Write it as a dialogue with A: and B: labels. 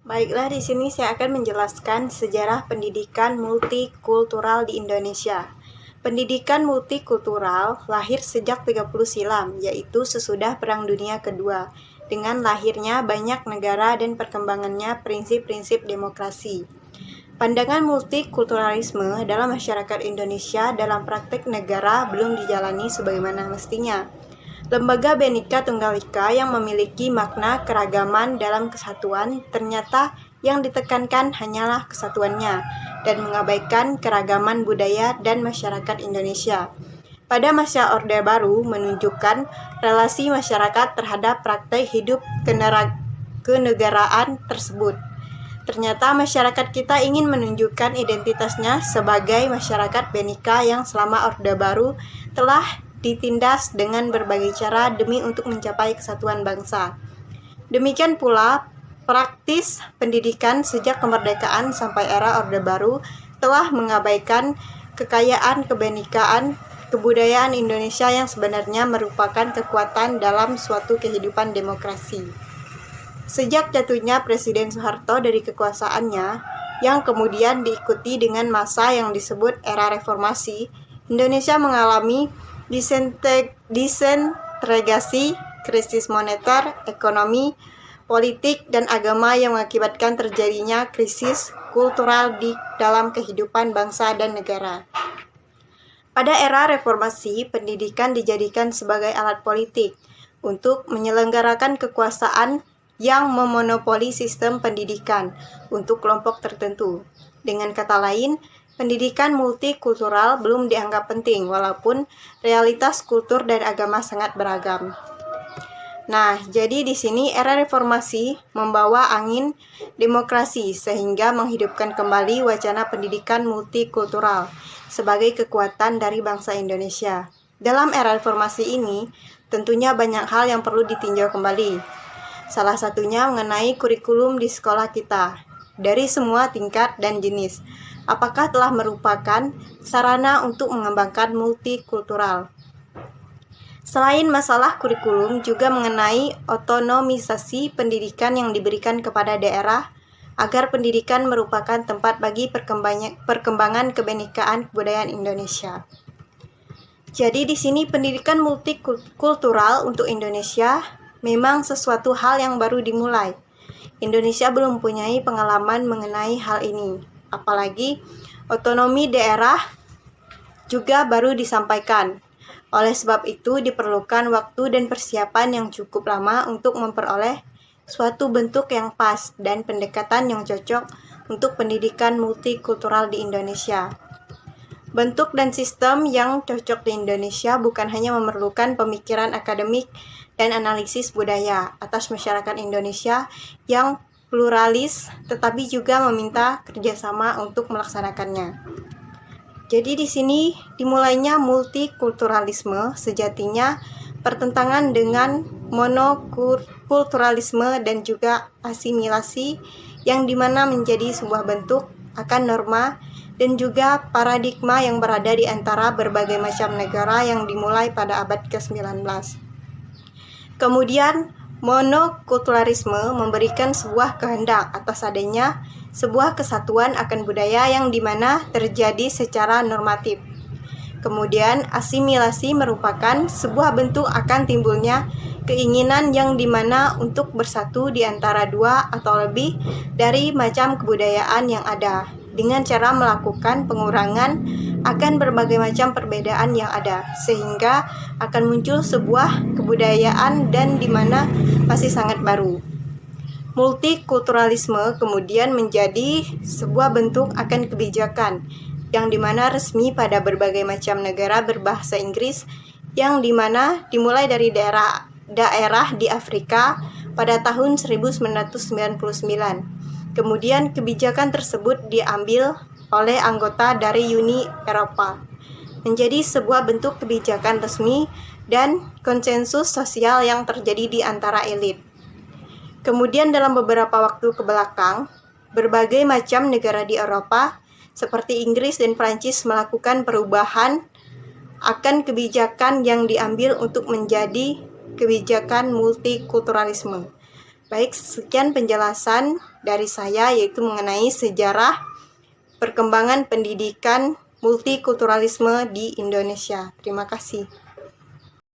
A: Baiklah, di sini saya akan menjelaskan sejarah pendidikan multikultural di Indonesia. Pendidikan multikultural lahir sejak 30 silam, yaitu sesudah Perang Dunia Kedua, dengan lahirnya banyak negara dan perkembangannya prinsip-prinsip demokrasi. Pandangan multikulturalisme dalam masyarakat Indonesia dalam praktek negara belum dijalani sebagaimana mestinya. Lembaga Bhinneka Tunggal Ika yang memiliki makna keragaman dalam kesatuan, ternyata yang ditekankan hanyalah kesatuannya dan mengabaikan keragaman budaya dan masyarakat Indonesia. Pada masa Orde Baru menunjukkan relasi masyarakat terhadap praktek hidup kenegaraan tersebut. Ternyata masyarakat kita ingin menunjukkan identitasnya sebagai masyarakat Bhinneka yang selama Orde Baru telah ditindas dengan berbagai cara demi untuk mencapai kesatuan bangsa. Demikian pula, praktis pendidikan sejak kemerdekaan sampai era Orde Baru telah mengabaikan kekayaan kebenekaan kebudayaan Indonesia yang sebenarnya merupakan kekuatan dalam suatu kehidupan demokrasi. Sejak jatuhnya Presiden Soeharto dari kekuasaannya, yang kemudian diikuti dengan masa yang disebut era reformasi, Indonesia mengalami disintegrasi, krisis moneter, ekonomi, politik, dan agama yang mengakibatkan terjadinya krisis kultural di dalam kehidupan bangsa dan negara. Pada era reformasi, pendidikan dijadikan sebagai alat politik untuk menyelenggarakan kekuasaan yang memonopoli sistem pendidikan untuk kelompok tertentu. Dengan kata lain, pendidikan multikultural belum dianggap penting walaupun realitas kultur dan agama sangat beragam. Nah, jadi di sini era reformasi membawa angin demokrasi sehingga menghidupkan kembali wacana pendidikan multikultural sebagai kekuatan dari bangsa Indonesia. Dalam era reformasi ini, tentunya banyak hal yang perlu ditinjau kembali. Salah satunya mengenai kurikulum di sekolah kita, dari semua tingkat dan jenis. Apakah telah merupakan sarana untuk mengembangkan multikultural? Selain masalah kurikulum, juga mengenai otonomisasi pendidikan yang diberikan kepada daerah, agar pendidikan merupakan tempat bagi perkembangan kebenekaan kebudayaan Indonesia. Jadi di sini pendidikan multikultural untuk Indonesia memang sesuatu hal yang baru dimulai. Indonesia belum mempunyai pengalaman mengenai hal ini. Apalagi otonomi daerah juga baru disampaikan. Oleh sebab itu diperlukan waktu dan persiapan yang cukup lama untuk memperoleh suatu bentuk yang pas dan pendekatan yang cocok untuk pendidikan multikultural di Indonesia. Bentuk dan sistem yang cocok di Indonesia bukan hanya memerlukan pemikiran akademik dan analisis budaya atas masyarakat Indonesia yang pluralis, tetapi juga meminta kerjasama untuk melaksanakannya. Jadi di sini dimulainya multikulturalisme sejatinya pertentangan dengan monokulturalisme dan juga asimilasi yang dimana menjadi sebuah bentuk akan norma dan juga paradigma yang berada di antara berbagai macam negara yang dimulai pada abad ke-19. Kemudian, monokulturalisme memberikan sebuah kehendak atas adanya sebuah kesatuan akan budaya yang dimana terjadi secara normatif. Kemudian, asimilasi merupakan sebuah bentuk akan timbulnya keinginan yang dimana untuk bersatu di antara dua atau lebih dari macam kebudayaan yang ada, dengan cara melakukan pengurangan akan berbagai macam perbedaan yang ada, sehingga akan muncul sebuah kebudayaan dan di mana masih sangat baru. Multikulturalisme kemudian menjadi sebuah bentuk akan kebijakan yang dimana resmi pada berbagai macam negara berbahasa Inggris yang dimana dimulai dari daerah di Afrika pada tahun 1999. Kemudian kebijakan tersebut diambil oleh anggota dari Uni Eropa, menjadi sebuah bentuk kebijakan resmi dan konsensus sosial yang terjadi di antara elit. Kemudian dalam beberapa waktu kebelakang, berbagai macam negara di Eropa seperti Inggris dan Prancis melakukan perubahan akan kebijakan yang diambil untuk menjadi kebijakan multikulturalisme. Baik, sekian penjelasan dari saya yaitu mengenai sejarah perkembangan pendidikan multikulturalisme di Indonesia. Terima kasih.